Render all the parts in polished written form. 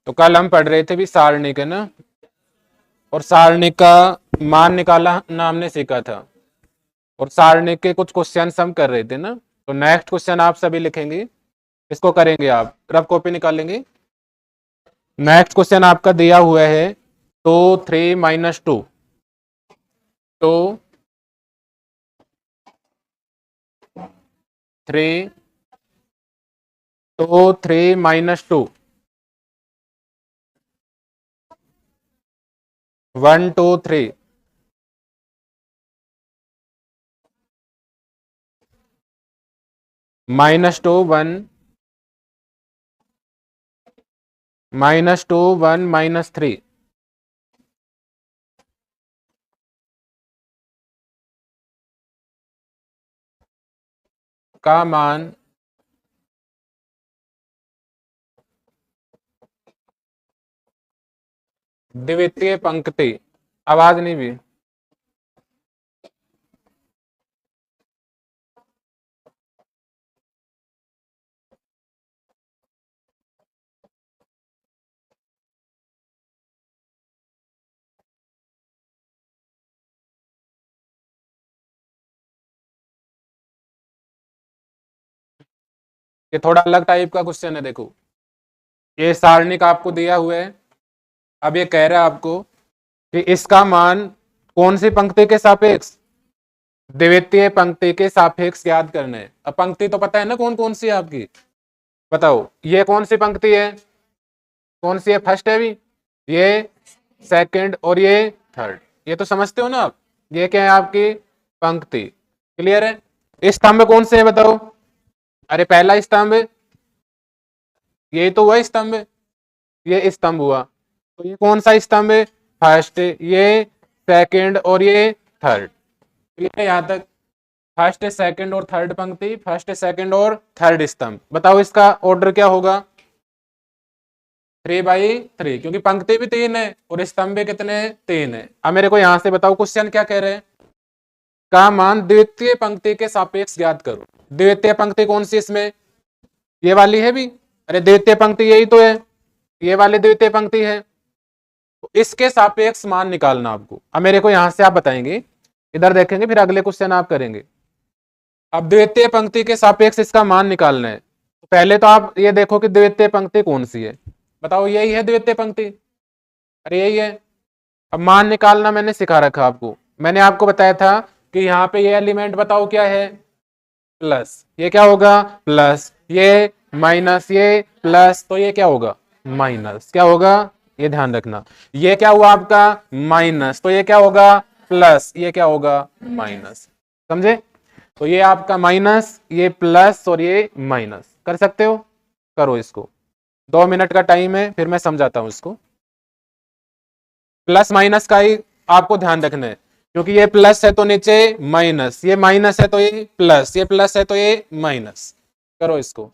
तो कल हम पढ़ रहे थे भी सारणिक है ना, और सारणिक का मान निकालना हमने सीखा था, और सारणिक के कुछ क्वेश्चन हम कर रहे थे ना। तो नेक्स्ट क्वेश्चन आप सभी लिखेंगे, इसको करेंगे आप, रफ कॉपी निकालेंगे। नेक्स्ट क्वेश्चन आपका दिया हुआ है तो 3 - 2, तो 3 तो 3 - 2 1 2 3 -2 1 -2 1 -3 का मान द्वितीय पंक्ति, आवाज नहीं भी, ये थोड़ा अलग टाइप का क्वेश्चन है। देखो ये सारणिक आपको दिया हुआ है, अब ये कह रहा है आपको कि इसका मान कौन सी पंक्ति के सापेक्ष, द्वितीय पंक्ति के सापेक्ष ज्ञात करना है। अब पंक्ति तो पता है ना कौन कौन सी है आपकी, बताओ ये कौन सी पंक्ति है, कौन सी है, फर्स्ट है भी, ये सेकंड और ये थर्ड, ये तो समझते हो ना आप। ये क्या है आपकी पंक्ति, क्लियर है। स्तंभ कौन से है बताओ, अरे पहला स्तंभ, ये तो हुआ स्तंभ, ये स्तंभ हुआ, तो ये कौन सा स्तंभ है, फर्स्ट, ये सेकंड और ये थर्ड, क्लियर है यहां तक। फर्स्ट सेकंड और थर्ड पंक्ति, फर्स्ट सेकंड और थर्ड स्तंभ। बताओ इसका ऑर्डर क्या होगा, 3/3, क्योंकि पंक्ति भी 3 है और स्तंभ भी कितने, 3 है। अब मेरे को यहां से बताओ क्वेश्चन क्या कह रहे हैं, का मान द्वितीय पंक्ति के सापेक्ष ज्ञात करो। द्वितीय पंक्ति कौन सी इसमें, ये वाली है भी, अरे द्वितीय पंक्ति यही तो है, ये वाली द्वितीय पंक्ति है, तो इसके सापेक्ष मान निकालना आपको। अब मेरे को यहां से आप बताएंगे, इधर देखेंगे फिर अगले क्वेश्चन आप करेंगे। अब द्वितीय पंक्ति के सापेक्ष इसका मान निकालना है, तो पहले तो आप ये देखो कि द्वितीय पंक्ति कौन सी है, बताओ यही है द्वितीय पंक्ति, अरे यही है। अब मान निकालना मैंने सिखा रखा आपको, मैंने आपको बताया था कि यहाँ पे ये एलिमेंट बताओ क्या है, प्लस, ये क्या होगा प्लस, ये माइनस, ये प्लस, तो ये क्या होगा माइनस, क्या होगा, ये ध्यान रखना। ये क्या हुआ आपका माइनस, तो ये क्या होगा प्लस, ये क्या होगा माइनस, समझे। तो ये आपका माइनस, ये प्लस और ये माइनस, कर सकते हो, करो इसको, 2 मिनट का टाइम है, फिर मैं समझाता हूं इसको। प्लस माइनस का ही आपको ध्यान रखना है, क्योंकि ये प्लस है तो नीचे माइनस, ये माइनस है तो ये प्लस, ये प्लस है तो ये माइनस, करो इसको।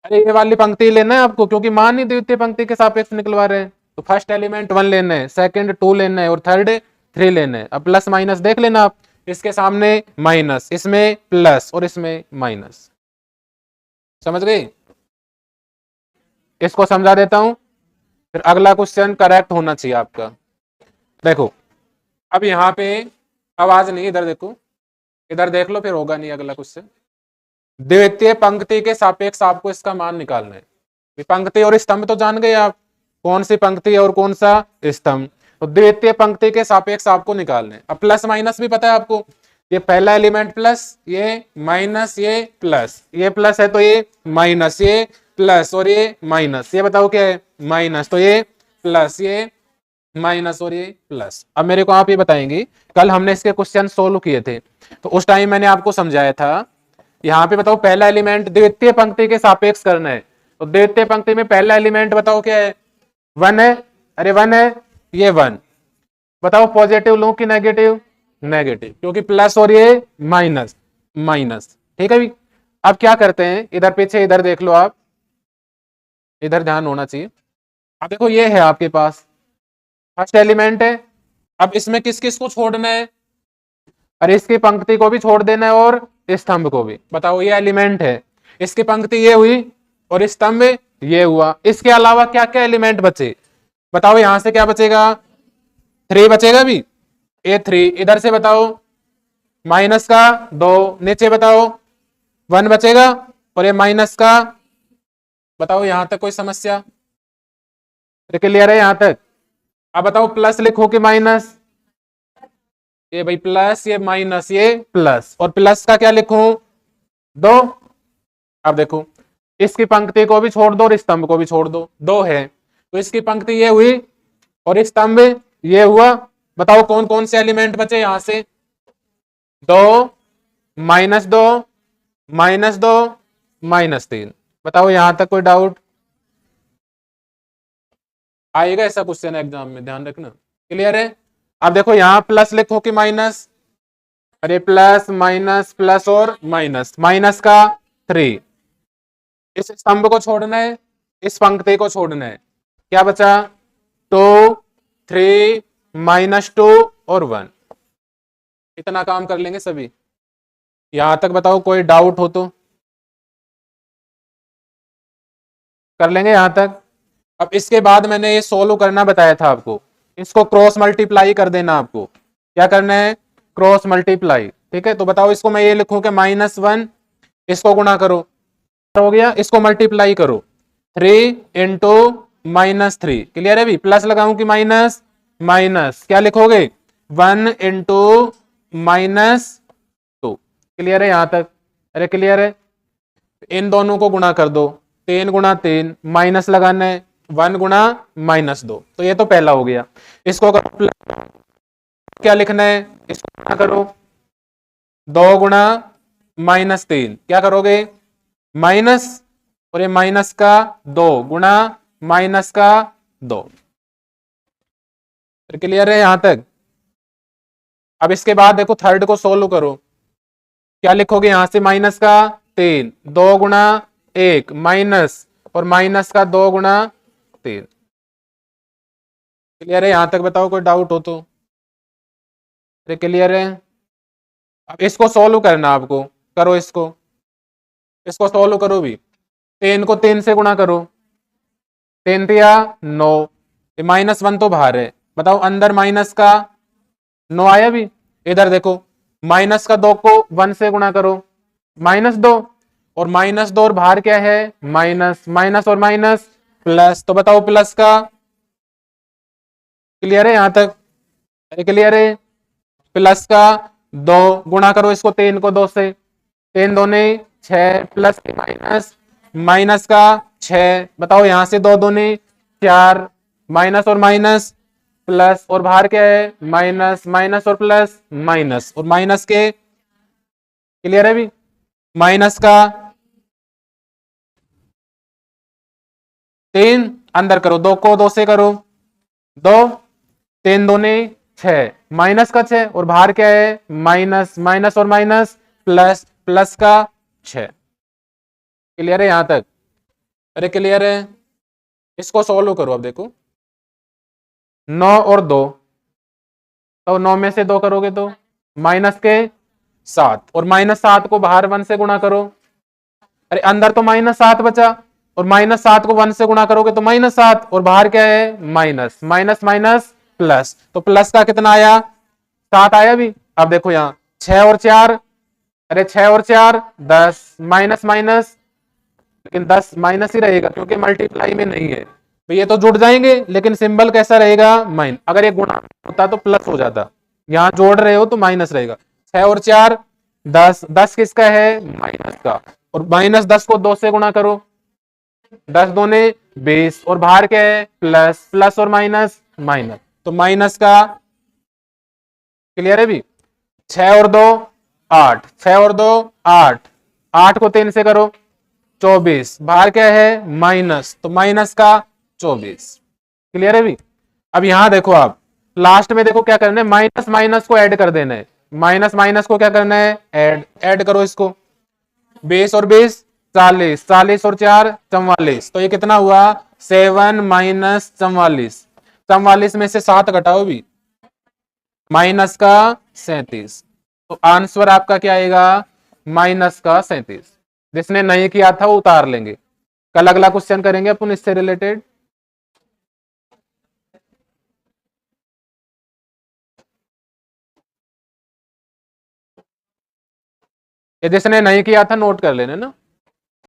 अरे ये वाली पंक्ति लेना है आपको, क्योंकि मान ही द्वितीय पंक्ति के सापेक्ष निकलवा रहे हैं, तो फर्स्ट एलिमेंट 1 लेना है, सेकंड 2 लेना है और थर्ड 3 लेना है। अब प्लस माइनस देख लेना आप, इसके सामने माइनस, इसमें प्लस और इसमें माइनस, समझ गए। इसको समझा देता हूं, फिर अगला क्वेश्चन करेक्ट होना चाहिए आपका। देखो अब यहाँ पे आवाज नहीं, इधर देखो, इधर देख लो, फिर होगा नहीं अगला क्वेश्चन। द्वितीय पंक्ति के सापेक्ष आपको इसका मान निकालना है। पंक्ति और स्तंभ तो जान गए आप, कौन सी पंक्ति और कौन सा स्तंभ, तो द्वितीय पंक्ति के सापेक्ष आपको निकालना है। अब प्लस माइनस भी पता है आपको, ये पहला एलिमेंट प्लस, ये माइनस, ये प्लस, ये प्लस है तो ये माइनस, ये प्लस और ये माइनस, ये बताओ क्या है माइनस, तो ये प्लस, ये माइनस और ये प्लस। अब मेरे को आप ये बताएंगे, कल हमने इसके क्वेश्चन सोल्व किए थे, तो उस टाइम मैंने आपको समझाया था, यहाँ पे बताओ पहला एलिमेंट द्वितीय पंक्ति के सापेक्ष करना है, तो द्वितीय पंक्ति में पहला एलिमेंट बताओ क्या है, 1 है, अरे 1 है, ये 1, बताओ पॉजिटिव लूं कि नेगेटिव, नेगेटिव, क्योंकि प्लस और ये माइनस, माइनस, ठीक है भी। अब क्या करते हैं, इधर पीछे इधर देख लो आप, इधर ध्यान होना चाहिए। अब देखो ये है आपके पास फर्स्ट एलिमेंट है, अब इसमें किस किस को छोड़ना है, अरे इसकी पंक्ति को भी छोड़ देना है और स्तंभ को भी। बताओ ये एलिमेंट है, इसकी पंक्ति ये हुई और स्तंभ ये हुआ। इसके अलावा क्या क्या एलिमेंट बचे बताओ। यहां से क्या बचेगा, 3 बचेगा भी, ये 3 इधर से बताओ माइनस का 2, नीचे बताओ 1 बचेगा, और ये माइनस का, बताओ यहां तक कोई समस्या, क्लियर है यहां तक। अब बताओ प्लस लिखो कि माइनस, ये भाई प्लस, ये माइनस, ये प्लस, और प्लस का क्या लिखूं 2। अब देखो इसकी पंक्ति को भी छोड़ दो और स्तंभ को भी छोड़ दो, 2 है तो इसकी पंक्ति ये हुई और स्तंभ ये हुआ। बताओ कौन कौन से एलिमेंट बचे यहां से, 2 -2 -2 -3। बताओ यहां तक कोई डाउट आएगा, ऐसा क्वेश्चन एग्जाम में ध्यान रखना, क्लियर है। अब देखो यहां प्लस लिखो कि माइनस, अरे प्लस माइनस प्लस और माइनस, माइनस का 3, इस स्तंभ को छोड़ना है, इस पंक्ति को छोड़ना है, क्या बचा 2 3 -2 और 1। इतना काम कर लेंगे सभी, यहां तक बताओ कोई डाउट हो तो कर लेंगे यहां तक। अब इसके बाद मैंने ये सोल्व करना बताया था आपको, इसको क्रॉस मल्टीप्लाई कर देना आपको, क्या करना है क्रॉस मल्टीप्लाई, ठीक है। तो बताओ इसको मैं ये लिखूं कि -1, इसको गुणा करो, हो गया, इसको मल्टीप्लाई करो 3 इंटू -3, क्लियर है भी, प्लस लगाऊं कि माइनस, माइनस क्या लिखोगे 1 इंटू -2, क्लियर है यहां तक, अरे क्लियर है। इन दोनों को गुणा कर दो, 3 गुणा 3, माइनस लगाना है 1 गुणा -2, तो ये तो पहला हो गया। इसको करो, क्या लिखना है, इसको गुणा करो 2 गुणा -3, क्या करोगे माइनस, और ये माइनस का 2 गुणा माइनस का 2, क्लियर है यहां तक। अब इसके बाद देखो थर्ड को सोल्व करो, क्या लिखोगे यहां से माइनस का 3, 2 गुणा 1 माइनस, और माइनस का 2 गुणा 3, क्लियर है यहां तक। बताओ कोई डाउट हो तो, क्लियर है। अब इसको सोल्व करना आपको, करो इसको, इसको सोल्व करो भी, 3 को 3 से गुणा करो, 3 तिया 9, -1 तो बाहर है, बताओ अंदर माइनस का 9 आया भी, इधर देखो माइनस का 2 को 1 से गुणा करो -2, और -2 और बाहर क्या है माइनस, माइनस और माइनस प्लस, तो बताओ प्लस का, क्लियर है यहां तक, अरे क्लियर है, प्लस का 2 गुणा करो इसको 3 को 2 से, 3 दूनी 6 प्लस माइनस, माइनस का 6, बताओ यहां से 2 दूनी 4, माइनस और माइनस प्लस, और बाहर क्या है माइनस, माइनस और प्लस माइनस, और माइनस के, क्लियर है भी, माइनस का 3 अंदर करो, 2 को 2 से करो 2, 3 दूनी 6, माइनस का 6, और बाहर क्या है माइनस, माइनस और माइनस प्लस, प्लस का 6, क्लियर है यहां तक, अरे क्लियर है। इसको सोल्व करो, अब देखो 9 और 2, तो 9 में से 2 करोगे तो माइनस के 7, और -7 को बाहर 1 से गुणा करो, अरे अंदर तो -7 बचा, और -7 को 1 से गुणा करोगे तो -7, और बाहर क्या है माइनस, माइनस माइनस प्लस, तो प्लस का कितना आया 7 आया भी। अब देखो यहाँ 6 और 4, अरे 6 और 4 10, माइनस माइनस, लेकिन 10 माइनस ही रहेगा क्योंकि मल्टीप्लाई में नहीं है, तो ये तो जुड़ जाएंगे, लेकिन सिंबल कैसा रहेगा माइन, अगर ये गुणा होता तो प्लस हो जाता, यहाँ जोड़ रहे हो तो माइनस रहेगा। 6 और 4 10, 10 किसका है माइनस का, और -10 को 2 से गुणा करो, 10 दूने 20, और बाहर क्या है प्लस, प्लस और माइनस माइनस, तो माइनस का, क्लियर है भी। 6 और 2 8, 6 और 2 8, 8 को 3 से करो 24, बाहर क्या है माइनस, तो माइनस का 24, क्लियर है भी। अब यहां देखो आप लास्ट में देखो क्या करना है, माइनस माइनस को ऐड कर देना है, माइनस माइनस को क्या करना है ऐड, ऐड करो इसको, 20 और 20 40, 40 और 4 44, तो ये कितना हुआ 7 माइनस 44, 44 में से 7 घटाओ भी, माइनस का 37, तो आंसर आपका क्या आएगा -का 37। जिसने नहीं किया था वो उतार लेंगे, कल अगला क्वेश्चन करेंगे अपन इससे रिलेटेड। ये जिसने नहीं किया था नोट कर लेना ना।